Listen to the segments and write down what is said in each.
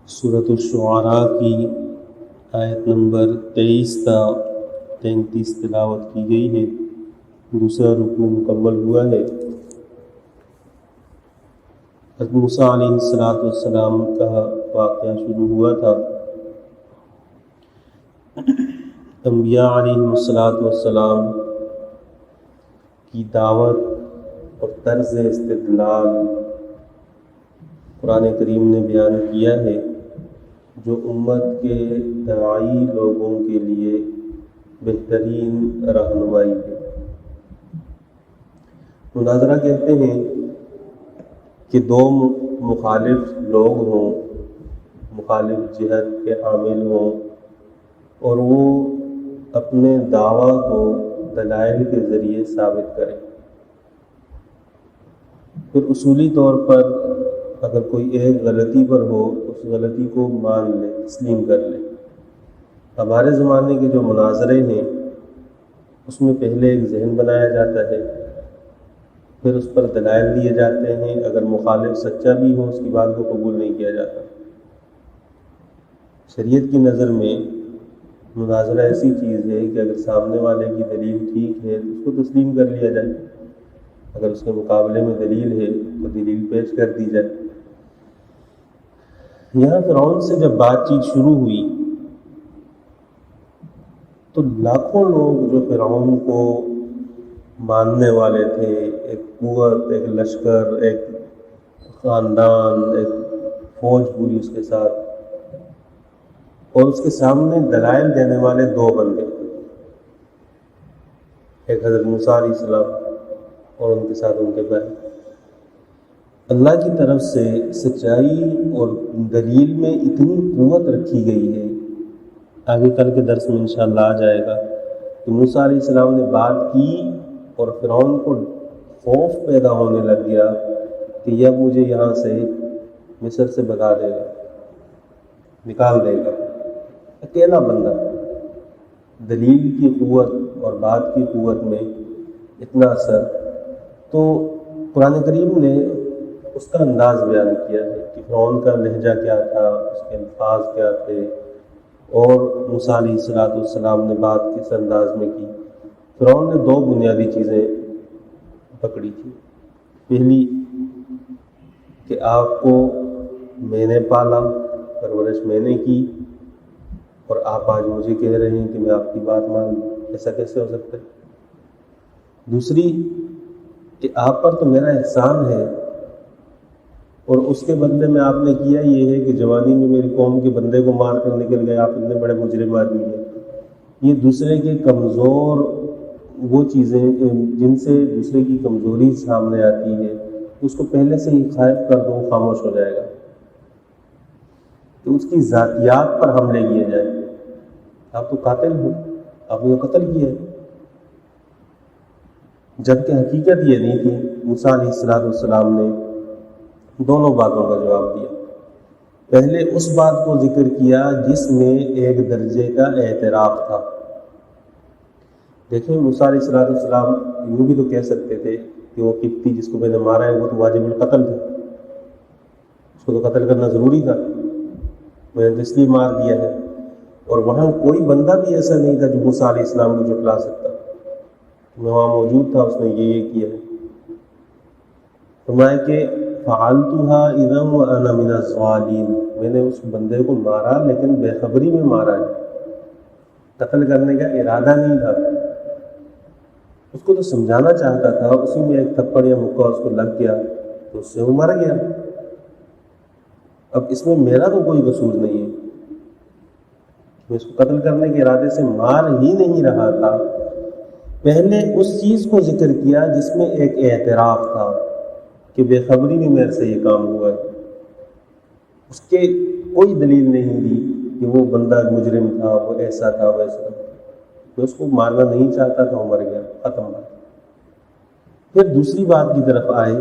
سورۃ الشعراء کی آیت نمبر 23 تا 33 تلاوت کی گئی ہے۔ دوسرا رکوع مکمل ہوا ہے۔ حضرت موسیٰ علیہ السلام کا واقعہ شروع ہوا تھا۔ انبیاء علیہ السلام کی دعوت اور طرز استدلال قرآن کریم نے بیان کیا ہے، جو امت کے داعی لوگوں کے لیے بہترین رہنمائی ہے۔ مناظرہ کہتے ہیں کہ دو مخالف لوگ ہوں، مخالف جہت کے حامل ہوں، اور وہ اپنے دعویٰ کو دلائل کے ذریعے ثابت کریں۔ پھر اصولی طور پر اگر کوئی ایک غلطی پر ہو، اس غلطی کو مان لے، تسلیم کر لے۔ ہمارے زمانے کے جو مناظرے ہیں، اس میں پہلے ایک ذہن بنایا جاتا ہے، پھر اس پر دلائل دیے جاتے ہیں۔ اگر مخالف سچا بھی ہو، اس کی بات کو قبول نہیں کیا جاتا۔ شریعت کی نظر میں مناظرہ ایسی چیز ہے کہ اگر سامنے والے کی دلیل ٹھیک ہے تو اس کو تسلیم کر لیا جائے، اگر اس کے مقابلے میں دلیل ہے تو دلیل پیش کر دی جائے۔ یہاں فرعون سے جب بات چیت شروع ہوئی تو لاکھوں لوگ جو فرعون کو ماننے والے تھے، ایک قوت، ایک لشکر، ایک خاندان، ایک فوج پوری اس کے ساتھ، اور اس کے سامنے دلائل دینے والے دو بندے، ایک حضرت موسیٰ علیہ السلام اور ان کے ساتھ ان کے بھائی۔ اللہ کی طرف سے سچائی اور دلیل میں اتنی قوت رکھی گئی ہے، آگے کل کے درس میں انشاءاللہ آ جائے گا کہ موسیٰ علیہ السلام نے بات کی اور فرعون کو خوف پیدا ہونے لگ گیا کہ یہ مجھے یہاں سے مصر سے بھگا دے گا، نکال دے گا۔ اکیلا بندہ، دلیل کی قوت اور بات کی قوت میں اتنا اثر۔ تو قرآن کریم نے اس کا انداز بیان کیا ہے کہ فرعون کا لہجہ کیا تھا، اس کے الفاظ کیا تھے، اور موسیٰ علیہ السلام نے بات کس انداز میں کی۔ فرعون نے دو بنیادی چیزیں پکڑی تھی۔ پہلی کہ آپ کو میں نے پالا، پرورش میں نے کی، اور آپ آج مجھے کہہ رہے ہیں کہ میں آپ کی بات مان لوں، ایسا کیسے ہو سکتا ہے؟ دوسری کہ آپ پر تو میرا احسان ہے، اور اس کے بدلے میں آپ نے کیا یہ ہے کہ جوانی میں میری قوم کے بندے کو مار کر نکل گئے، آپ اتنے بڑے مجرم آدمی ہیں۔ یہ دوسرے کے کمزور وہ چیزیں جن سے دوسرے کی کمزوری سامنے آتی ہے، اس کو پہلے سے ہی خائف کر دو، خاموش ہو جائے گا، تو اس کی ذاتیات پر حملے کیے جائے۔ آپ تو قاتل ہو، آپ نے قتل کیا ہے، جبکہ حقیقت یہ نہیں تھی۔ موسیٰ علیہ السلام نے دونوں باتوں کا جواب دیا۔ پہلے اس بات کو ذکر کیا جس میں ایک درجے کا اعتراف تھا۔ دیکھیں، موسیٰ علیہ السلام یوں بھی تو کہہ سکتے تھے کہ وہ قبطی جس کو میں نے مارا ہے وہ تو واجب القتل تھا، اس کو تو قتل کرنا ضروری تھا، میں نے اس لیے مار دیا ہے۔ اور وہاں کوئی بندہ بھی ایسا نہیں تھا جو موسیٰ علیہ السلام کو جھٹلا سکتا، میں وہاں موجود تھا، اس نے یہ کیا ہے۔ فرمایا کہ فعلتها اذا وانا من الظالمین، میں نے اس بندے کو مارا لیکن بے خبری میں مارا ہے، قتل کرنے کا ارادہ نہیں تھا، اس کو تو سمجھانا چاہتا تھا، اسی میں ایک تھپڑ یا مکہ اس کو لگ گیا تو اس سے وہ مر گیا۔ اب اس میں میرا تو کوئی قصور نہیں ہے، میں اس کو قتل کرنے کے ارادے سے مار ہی نہیں رہا تھا۔ پہلے اس چیز کو ذکر کیا جس میں ایک اعتراف تھا کہ بے خبری میں میرے سے یہ کام ہوا ہے، اس کے کوئی دلیل نہیں دی کہ وہ بندہ مجرم تھا، وہ ایسا تھا، ویسا تھا، میں اس کو مارنا نہیں چاہتا تھا، وہ مر گیا، ختم بات۔ پھر دوسری بات کی طرف آئے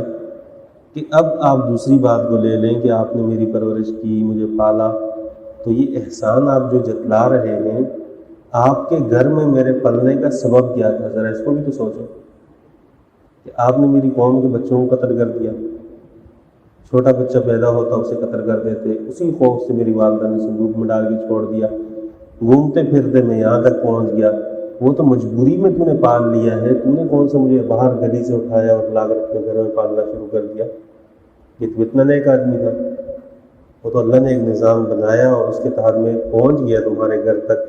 کہ اب آپ دوسری بات کو لے لیں کہ آپ نے میری پرورش کی، مجھے پالا، تو یہ احسان آپ جو جتلا رہے ہیں، آپ کے گھر میں میرے پلنے کا سبب کیا تھا؟ ذرا اس کو بھی تو سوچو کہ آپ نے میری قوم کے بچوں کو قتل کر دیا، چھوٹا بچہ پیدا ہوتا اسے قتل کر دیتے، اسی خوف سے میری والدہ نے صندوق میں ڈال کے چھوڑ دیا، گھومتے پھرتے میں یہاں تک پہنچ گیا، وہ تو مجبوری میں تو نے پال لیا ہے، تو نے کون سا مجھے باہر گلی سے اٹھایا اور لا کر اپنے گھر میں پالنا شروع کر دیا۔ یہ تو اتنا نیک آدمی تھا، وہ تو اللہ نے ایک نظام بنایا اور اس کے تحت میں پہنچ گیا تمہارے گھر تک،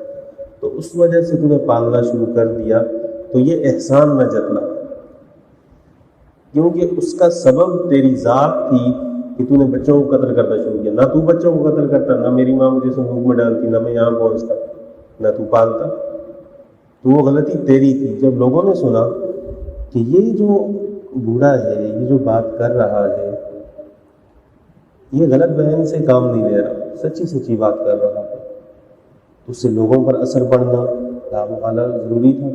تو اس وجہ سے تمہیں پالنا شروع کر دیا، تو یہ احسان نہ جتلا، کیونکہ اس کا سبب تیری ذات تھی کہ تو نے بچوں کو قتل کرنا شروع کیا۔ نہ تو بچوں کو قتل کرتا، نہ میری ماں مجھے صندوق میں ڈالتی، نہ میں یہاں پہنچتا، نہ تو پالتا، تو وہ غلطی تیری تھی۔ جب لوگوں نے سنا کہ یہ جو بوڑھا ہے، یہ جو بات کر رہا ہے، یہ غلط بیان سے کام نہیں لے رہا، سچی سچی بات کر رہا ہے، تو اس سے لوگوں پر اثر پڑنا لامحالہ ضروری تھا۔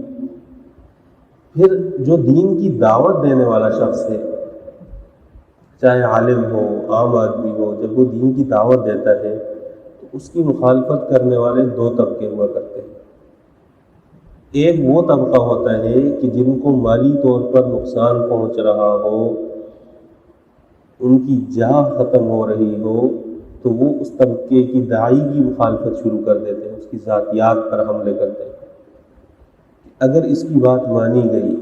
پھر جو دین کی دعوت دینے والا شخص ہے، چاہے عالم ہو، عام آدمی ہو، جب وہ دین کی دعوت دیتا ہے تو اس کی مخالفت کرنے والے دو طبقے ہوا کرتے ہیں۔ ایک وہ طبقہ ہوتا ہے کہ جن کو مالی طور پر نقصان پہنچ رہا ہو، ان کی جاہ ختم ہو رہی ہو، تو وہ اس طبقے کی داعی کی مخالفت شروع کر دیتے ہیں، اس کی ذاتیات پر حملے کرتے ہیں۔ اگر اس کی بات مانی گئی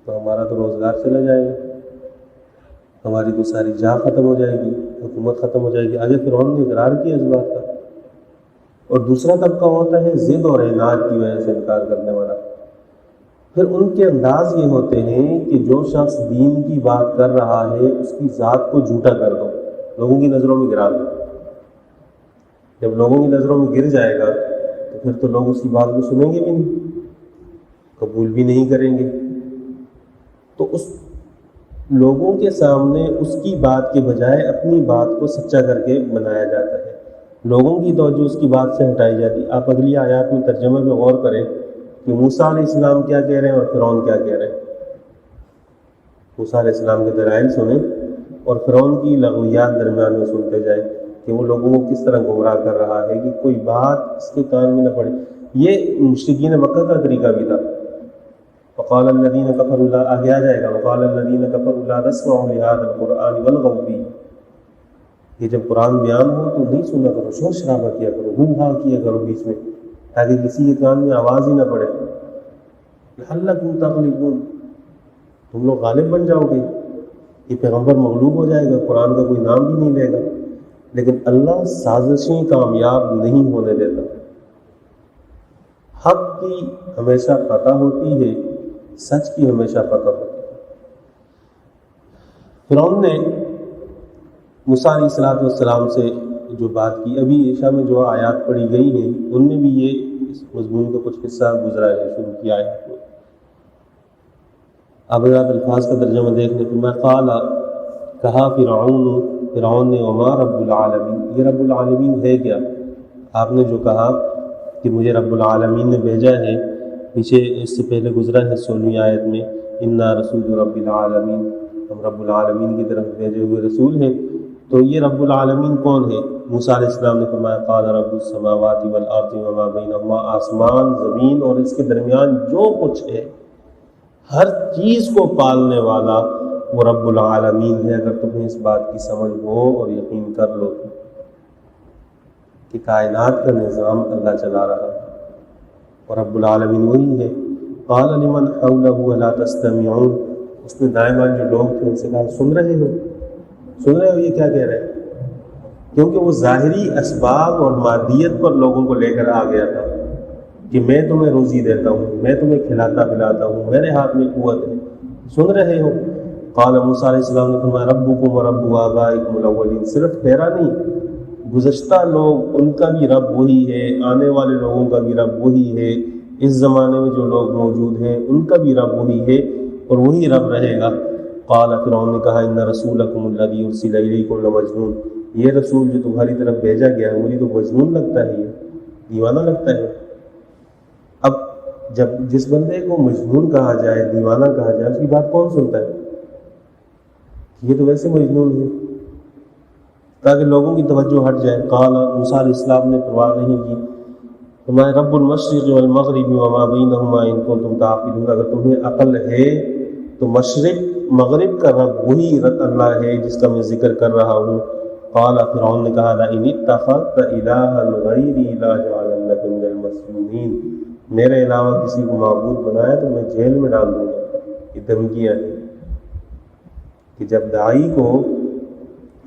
تو ہمارا تو روزگار چلا جائے گا، ہماری تو ساری جاہ ختم ہو جائے گی، حکومت ختم ہو جائے گی۔ آگے فرعون نے اقرار کیا اس بات کا۔ اور دوسرا طبقہ ہوتا ہے ضد اور عناد کی وجہ سے انکار کرنے والا۔ پھر ان کے انداز یہ ہوتے ہیں کہ جو شخص دین کی بات کر رہا ہے اس کی ذات کو جھوٹا کر دو، لوگوں کی نظروں میں گرا دو۔ جب لوگوں کی نظروں میں گر جائے گا تو پھر تو لوگ اس کی بات کو سنیں گے بھی نہیں، قبول بھی نہیں کریں گے۔ تو اس لوگوں کے سامنے اس کی بات کے بجائے اپنی بات کو سچا کر کے بنایا جاتا ہے، لوگوں کی توجہ اس کی بات سے ہٹائی جاتی۔ آپ اگلی آیات میں ترجمے پہ غور کریں کہ موسیٰ علیہ السلام کیا کہہ رہے ہیں اور فرعون کیا کہہ رہے ہیں۔ موسیٰ علیہ السلام کے دلائل سنیں اور فرعون کی لغویات درمیان میں سنتے جائیں کہ وہ لوگوں کو کس طرح گمراہ کر رہا ہے کہ کوئی بات اس کے کان میں نہ پڑے۔ یہ مشرکین مکہ کا طریقہ بھی تھا۔ وقال الذین کفروا لا، آگے آ جائے گا، وقال الذین کفروا لا تسمعوا لهذا القرآن والغوا فیہ، یہ جب قرآن بیان ہو تو نہیں سنا کرو، شور شرابہ کیا کرو، ہو ہا کیا کرو بیچ میں، تاکہ کسی کے کان میں آواز ہی نہ پڑے۔ لعلکم تغلبون، تم لوگ غالب بن جاؤ گے، یہ پیغمبر مغلوب ہو جائے گا، قرآن کا کوئی نام بھی نہیں لے گا۔ لیکن اللہ سازشیں کامیاب نہیں ہونے دیتا، حق کی ہمیشہ فتح ہوتی ہے، سچ کی ہمیشہ فتح ہوتی ہے۔ فرعون نے موسیٰ علیہ السلام سے جو بات کی، ابھی عشاء میں جو آیات پڑھی گئی ہیں ان میں بھی یہ اس مضمون کا کچھ حصہ گزرا ہے، شروع کی آیات میں۔ اب الفاظ کا ترجمہ دیکھ لیں۔ میں قال، کہا فرعون نے، وما رب العالمین، یہ رب العالمین ہے کیا؟ آپ نے جو کہا کہ مجھے رب العالمین نے بھیجا ہے، پیچھے اس سے پہلے گزرا ہے 16ویں آیت میں، انا رسول رب العالمین، ہم رب العالمین کی طرف بھیجے ہوئے رسول ہیں۔ تو یہ رب العالمین کون ہے؟ موسیٰ علیہ السلام نے فرمایا قال رب السماوات والارض وما بینہما، آسمان زمین اور اس کے درمیان جو کچھ ہے، ہر چیز کو پالنے والا وہ رب العالمین ہے۔ اگر تمہیں اس بات کی سمجھ ہو اور یقین کر لو کہ کائنات کا نظام اللہ چلا رہا ہے اور رب العالمین وہی ہے۔ قال لمن حولہ الا تستمعون، اس نے دائیں بائیں جو لوگ تھے ان سے کہا سن رہے ہو یہ کیا کہہ رہے ہیں؟ کیونکہ وہ ظاہری اسباب اور مادیت پر لوگوں کو لے کر آ گیا تھا کہ میں تمہیں روزی دیتا ہوں، میں تمہیں کھلاتا پلاتا ہوں، میرے ہاتھ میں قوت ہے، سن رہے ہو؟ قال موسیٰ علیہ السلام نے فرمایا ربکم ورب آبائکم الاولین، صرف تیرا نہیں، گزشتہ لوگ ان کا بھی رب وہی ہے، آنے والے لوگوں کا بھی رب وہی ہے، اس زمانے میں جو لوگ موجود ہیں ان کا بھی رب وہی ہے اور وہی رب رہے گا۔ قال فرعون نے کہا ان رسولکم الذی ارسل الیکم لمجنون، یہ رسول جو تمہاری طرف بھیجا گیا ہے مجھے تو مجنون لگتا ہے، یہ دیوانہ لگتا ہے۔ اب جب جس بندے کو مجنون کہا جائے، دیوانہ کہا جائے، اس کی بات کون سنتا ہے؟ یہ تو ویسے مجنون ہے، تاکہ لوگوں کی توجہ ہٹ جائے۔ قال موسیٰ علیہ السلام نے پرواہ نہیں کی، فرمایا رب المشرق والمغرب وما بینہما ان کنتم تعقلون، اگر تمہیں عقل ہے تو مشرق مغرب کا رب وہی اللہ ہے جس کا میں ذکر کر رہا ہوں۔ قال فرعون نے کہا لئن اتخذت الہا غیری لأجعلنک من المسجونین، میرے علاوہ کسی کو معبود بنایا تو میں جیل میں ڈال دوں گا۔ یہ دھمکیاں ہیں کہ جب داعی کو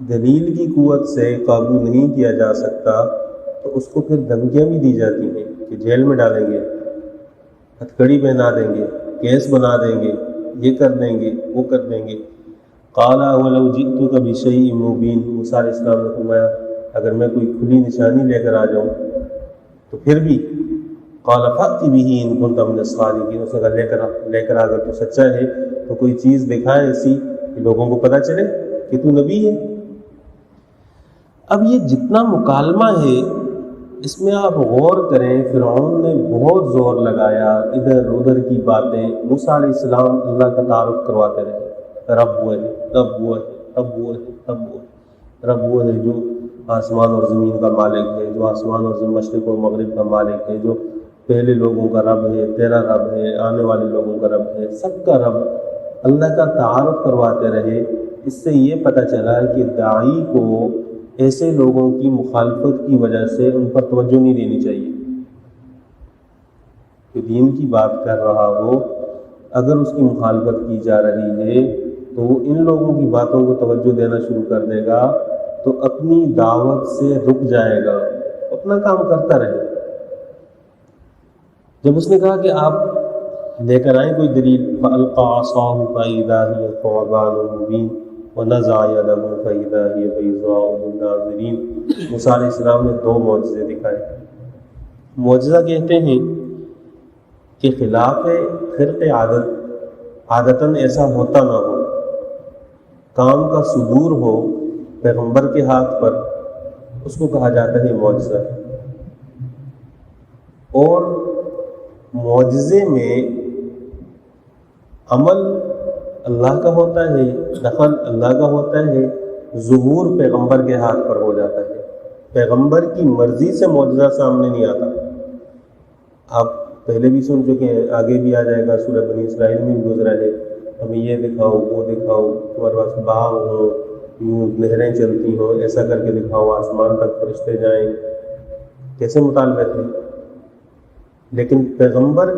دلیل کی قوت سے قابو نہیں کیا جا سکتا تو اس کو پھر دھمکیاں بھی دی جاتی ہیں کہ جیل میں ڈالیں گے، ہتھکڑی پہنا دیں گے، کیس بنا دیں گے، یہ کر دیں گے، وہ کر دیں گے۔ قال ولو جئتک بشیء مبین، موسیٰ علیہ السلام نے فرمایا اگر میں کوئی کھلی نشانی لے کر آ جاؤں تو پھر بھی قال فأت به ان كنت من الصادقین، اس نے کہا لے کر اگر تو سچا ہے تو کوئی چیز دکھائے ایسی کہ لوگوں کو پتہ چلے کہ تو نبی ہے۔ اب یہ جتنا مکالمہ ہے اس میں آپ غور کریں، فرعون نے بہت زور لگایا، ادھر ادھر کی باتیں، موسیٰ علیہ السلام اللہ کا تعارف کرواتے رہے، رب وہ ہے، رب وہ ہے، رب وہ ہے، رب وہ ہے، رب وہ ہے جو آسمان اور زمین کا مالک ہے، جو آسمان اور مشرق اور مغرب کا مالک ہے، جو پہلے لوگوں کا رب ہے، تیرا رب ہے، آنے والے لوگوں کا رب ہے، سب کا رب، اللہ کا تعارف کرواتے رہے۔ اس سے یہ پتہ چلا کہ داعی کو ایسے لوگوں کی مخالفت کی وجہ سے ان پر توجہ نہیں دینی چاہیے کہ دین کی بات کر رہا ہو، اگر اس کی مخالفت کی جا رہی ہے تو وہ ان لوگوں کی باتوں کو توجہ دینا شروع کر دے گا تو اپنی دعوت سے رک جائے گا، اپنا کام کرتا رہے۔ جب اس نے کہا کہ آپ لے کر آئیں کوئی دلیل، فَأَلْقَىٰ عَصَاهُ فَإِذَا هِيَ ثُعْبَانٌ مُّبِينٌ وَنَزَعَ يَدَهُ فَإِذَا هِيَ بَيْضَاءُ لِلنَّاظِرِينَ، موسیٰ علیہ السلام نے 2 معجزے دکھائے۔ معجزہ کہتے ہیں کہ خلاف خرق عادتاً ایسا ہوتا نہ ہو، کام کا صدور ہو پیغمبر کے ہاتھ پر، اس کو کہا جاتا ہے معجزہ۔ اور معجزے میں عمل اللہ کا ہوتا ہے، دخل اللہ کا ہوتا ہے، ظہور پیغمبر کے ہاتھ پر ہو جاتا ہے، پیغمبر کی مرضی سے معجزہ سامنے نہیں آتا۔ آپ پہلے بھی سن چکے ہیں، آگے بھی آ جائے گا، سورہ بنی اسرائیل میں بھی گزرا ہے، ہمیں یہ دکھاؤ، وہ دکھاؤ، تمہارے پاس باغ ہو، یوں نہریں چلتی ہوں، ایسا کر کے دکھاؤ، آسمان تک فرشتے جائیں، کیسے مطالبے تھے۔ لیکن پیغمبر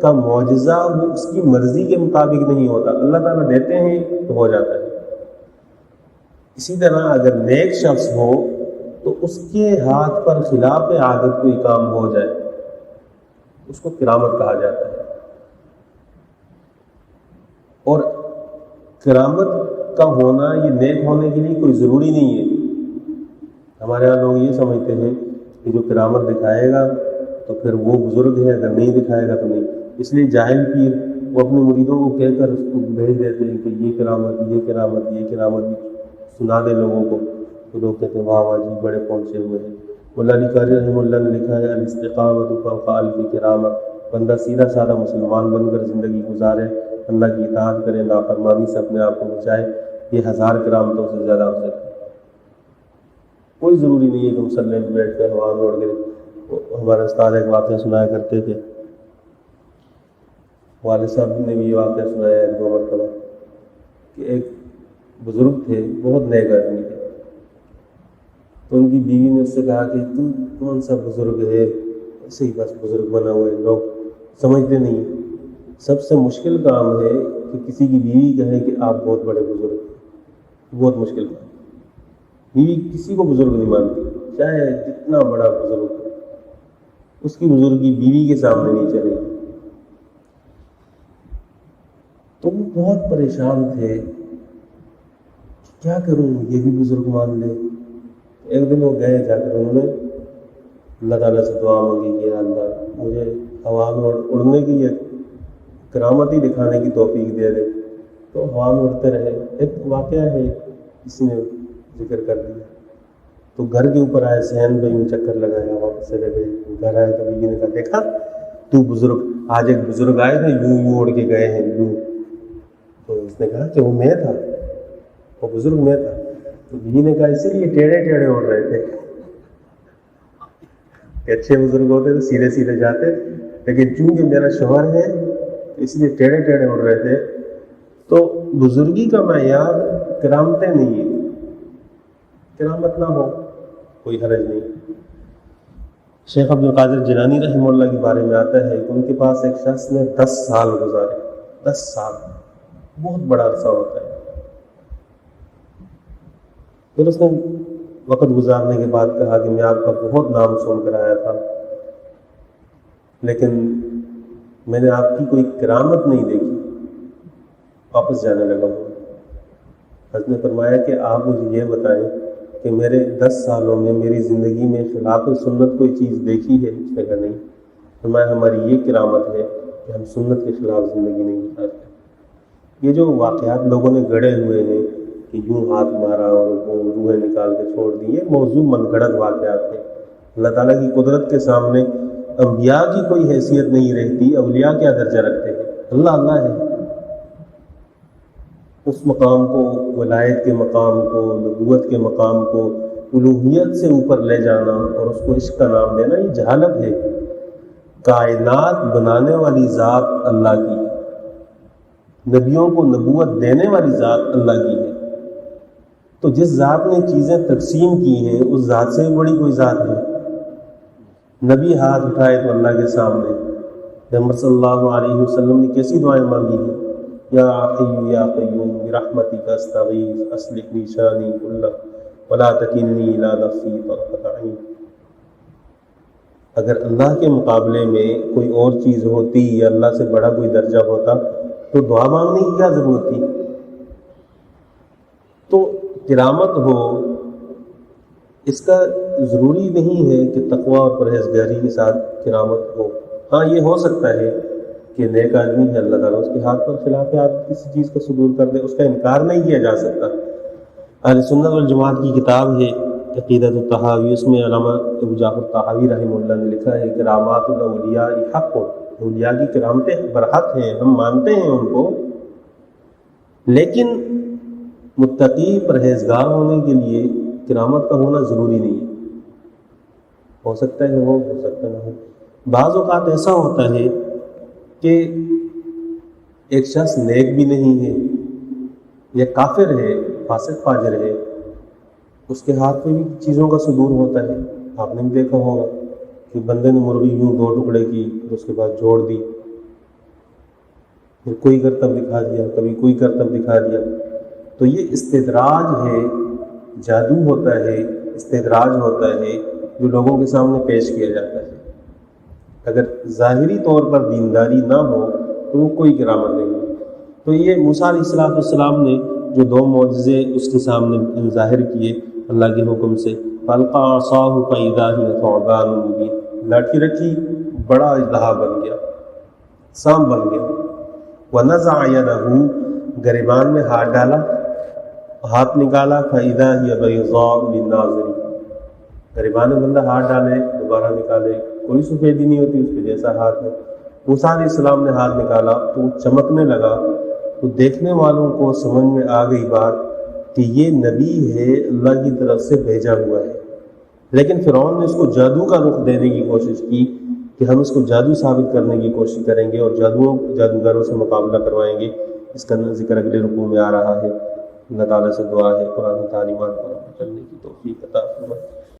کا معجزہ وہ اس کی مرضی کے مطابق نہیں ہوتا، اللہ تعالیٰ دیتے ہیں تو ہو جاتا ہے۔ اسی طرح اگر نیک شخص ہو تو اس کے ہاتھ پر خلاف عادت کوئی کام ہو جائے اس کو کرامت کہا جاتا ہے۔ اور کرامت کا ہونا یہ نیک ہونے کے لیے کوئی ضروری نہیں ہے۔ ہمارے یہاں لوگ یہ سمجھتے ہیں کہ جو کرامت دکھائے گا تو پھر وہ بزرگ ہے، اگر نہیں دکھائے گا تو نہیں، اس لیے جاہل پیر وہ اپنے مریدوں کو کہہ کر اس کو بھیج دیتے ہیں کہ یہ کرامت، یہ کرامت، یہ کرامت بھی سنا دے لوگوں کو، تو لوگ کہتے ہیں واہ واہ جی بڑے پہنچے ہوئے ہیں۔ مولا علی قاری رحمہ اللہ نے لکھا ہے الاستقامۃ فوق الف کرامہ، بندہ سیدھا سادہ مسلمان بن کر زندگی گزارے، اللہ کی اطاعت کرے، نافرمانی سے اپنے آپ کو بچائے، یہ 1000 کرامتوں سے زیادہ ہو سکتی۔ کوئی ضروری نہیں ہے کہ مسلح میں بیٹھ کر ہوا میں اڑ کے۔ ہمارے استاد ایک واقعہ سنایا کرتے تھے، والد صاحب نے بھی یہ واقعہ سنایا ہے 2 مرتبہ، کہ ایک بزرگ تھے، بہت نیک آدمی تھے، تو ان کی بیوی نے اس سے کہا کہ تم کون سا بزرگ ہے، ایسے ہی بس بزرگ بنا ہوا ہے، لوگ سمجھتے نہیں۔ سب سے مشکل کام ہے کہ کسی کی بیوی کہے کہ آپ بہت بڑے بزرگ ہیں، بہت مشکل کام۔ بیوی کسی کو بزرگ نہیں مانتی، چاہے جتنا بڑا بزرگ ہو، اس کی بزرگی بیوی کے سامنے نہیں چلے گی۔ تو وہ بہت پریشان تھے، کیا کروں، یہ بھی بزرگ مان لے۔ ایک دن وہ گئے، جا کر انہوں نے اللہ تعالیٰ سے دعا مانگی کہ اللہ مجھے ہوا میں اڑنے کی یا کرامت ہی دکھانے کی توفیق دے دے۔ تو ہوا میں اڑتے رہے۔ ایک واقعہ ہے، کسی نے ذکر کر دیا، تو گھر کے اوپر آئے، صحن پہ یوں چکر لگایا، واپس چلے گئے۔ گھر آئے تو بیوی نے کہا دیکھا تو بزرگ، آج ایک بزرگ آئے تھے، یوں اڑ کے گئے ہیں یوں۔ تو اس نے کہا کہ وہ میں تھا، وہ بزرگ میں تھا۔ تو بیوی نے کہا اسی لیے ٹیڑھے ٹیڑھے اڑ رہے تھے، کہ اچھے بزرگ ہوتے تو سیدھے سیدھے جاتے، لیکن چونکہ میرا شوہر ہے اس لیے ٹیڑھے ٹیڑھے اڑ رہے تھے۔ تو بزرگی کا معیار کرامتیں نہیں ہے، کرامت نہ ہو کوئی حرج نہیں۔ شیخ عبد القادر جیلانی رحمہ اللہ کے بارے میں آتا ہے کہ ان کے پاس ایک شخص نے 10 سال گزارے، 10 سال بہت بڑا عرصہ ہوتا ہے۔ پھر اس نے وقت گزارنے کے بعد کہا کہ میں آپ کا بہت نام سن کر آیا تھا، لیکن میں نے آپ کی کوئی کرامت نہیں دیکھی، واپس جانے لگا ہوں۔ حضرت نے فرمایا کہ آپ مجھے یہ بتائیں کہ میرے 10 سالوں میں میری زندگی میں خلاف سنت کوئی چیز دیکھی ہے؟ اس نے کہا نہیں۔ فرمایا ہماری یہ کرامت ہے کہ ہم سنت کے خلاف زندگی نہیں گزارتے۔ یہ جو واقعات لوگوں نے گڑھے ہوئے ہیں کہ یوں ہاتھ مارا اور وہ روحیں نکال کے چھوڑ دی، یہ موضوع من گھڑت واقعات ہیں۔ اللہ تعالیٰ کی قدرت کے سامنے انبیاء کی کوئی حیثیت نہیں رہتی، اولیاء کیا درجہ رکھتے ہیں؟ اللہ اللہ ہے۔ اس مقام کو، ولایت کے مقام کو، نبوت کے مقام کو الوہیت سے اوپر لے جانا اور اس کو عشق کا نام دینا، یہ جہالت ہے۔ کائنات بنانے والی ذات اللہ کی ہے، نبیوں کو نبوت دینے والی ذات اللہ کی ہے۔ تو جس ذات نے چیزیں تقسیم کی ہیں اس ذات سے بھی بڑی کوئی ذات ہے؟ نبی ہاتھ اٹھائے تو اللہ کے سامنے محمد صلی اللہ علیہ وسلم نے کیسی دعائیں مانگی ہیں؟ یا حی یا قیوم برحمتک استغیث اصلح لی شانی کلہ ولا تکلنی الی نفسی طرفۃ عین۔ اگر اللہ کے مقابلے میں کوئی اور چیز ہوتی یا اللہ سے بڑا کوئی درجہ ہوتا تو دعا مانگنے کی کیا ضرورت تھی؟ تو کرامت ہو، اس کا ضروری نہیں ہے کہ تقویٰ اور پرہیزگاری کے ساتھ کرامت ہو۔ ہاں یہ ہو سکتا ہے کہ نیک آدمی ہے، اللہ تعالیٰ اس کے ہاتھ پر خلاف عادت کسی چیز کا صدور کر دے، اس کا انکار نہیں کیا جا سکتا۔ اہل سنت والجماعت کی کتاب ہے عقیدۃ الطحاوی، اس میں علامہ ابو جعفر طحاوی رحمہ اللہ نے لکھا ہے کہ کرامات الاولیاء حق، اولیاء کی کرامتیں برحق ہیں، ہم مانتے ہیں ان کو، لیکن متقی پرہیزگار ہونے کے لیے کرامت کا ہونا ضروری نہیں ہے۔ ہو سکتا ہے ہو سکتا نہ ہو۔ بعض اوقات ایسا ہوتا ہے کہ ایک شخص نیک بھی نہیں ہے یا کافر ہے، فاسق فاجر ہے، اس کے ہاتھ میں بھی چیزوں کا صدور ہوتا ہے۔ آپ نے بھی دیکھا ہوگا کہ بندے نے مرغی یوں 2 ٹکڑے کی، پھر اس کے بعد جوڑ دی، پھر کوئی کرتب دکھا دیا، کبھی کوئی کرتب دکھا دیا۔ تو یہ استدراج ہے، جادو ہوتا ہے، استدراج ہوتا ہے جو لوگوں کے سامنے پیش کیا جاتا ہے۔ اگر ظاہری طور پر دینداری نہ ہو تو وہ کوئی کرامت نہیں ہے۔ تو یہ موسیٰ علیہ السلام نے جو 2 معجزے اس کے سامنے ظاہر کیے اللہ کے حکم سے، فَأَلْقَىٰ عَصَاهُ فَإِذَا هِيَ ثُعْبَانٌ مُّبِينٌ، لاٹھی رکھی بڑا اژدہا بن گیا، سانپ بن گیا۔ وَنَزَعَ يَدَهُ، گریبان میں ہاتھ ڈالا، ہاتھ نکالا، فَإِذَا هِيَ بَيْضَاءُ لِلنَّاظِرِينَ، گریبان میں بندہ ہاتھ ڈالے دوبارہ نکالے کوئی سفیدی نہیں ہوتی اس کے جیسا ہاتھ ہے۔ موسیٰ علیہ السلام نے ہاتھ نکالا تو وہ چمکنے لگا، تو دیکھنے والوں کو سمجھ میں آ گئی بات کہ یہ نبی ہے، اللہ کی طرف سے بھیجا ہوا ہے۔ لیکن فرعون نے اس کو جادو کا رخ دینے کی کوشش کی کہ ہم اس کو جادو ثابت کرنے کی کوشش کریں گے اور جادوگروں سے مقابلہ کروائیں گے۔ اس کا ذکر اگلے رکوع میں آ رہا ہے۔ اللہ تعالیٰ سے دعا ہے قرآن کی تعلیمات پر عمل کرنے کی توفیق عطا فرمائے۔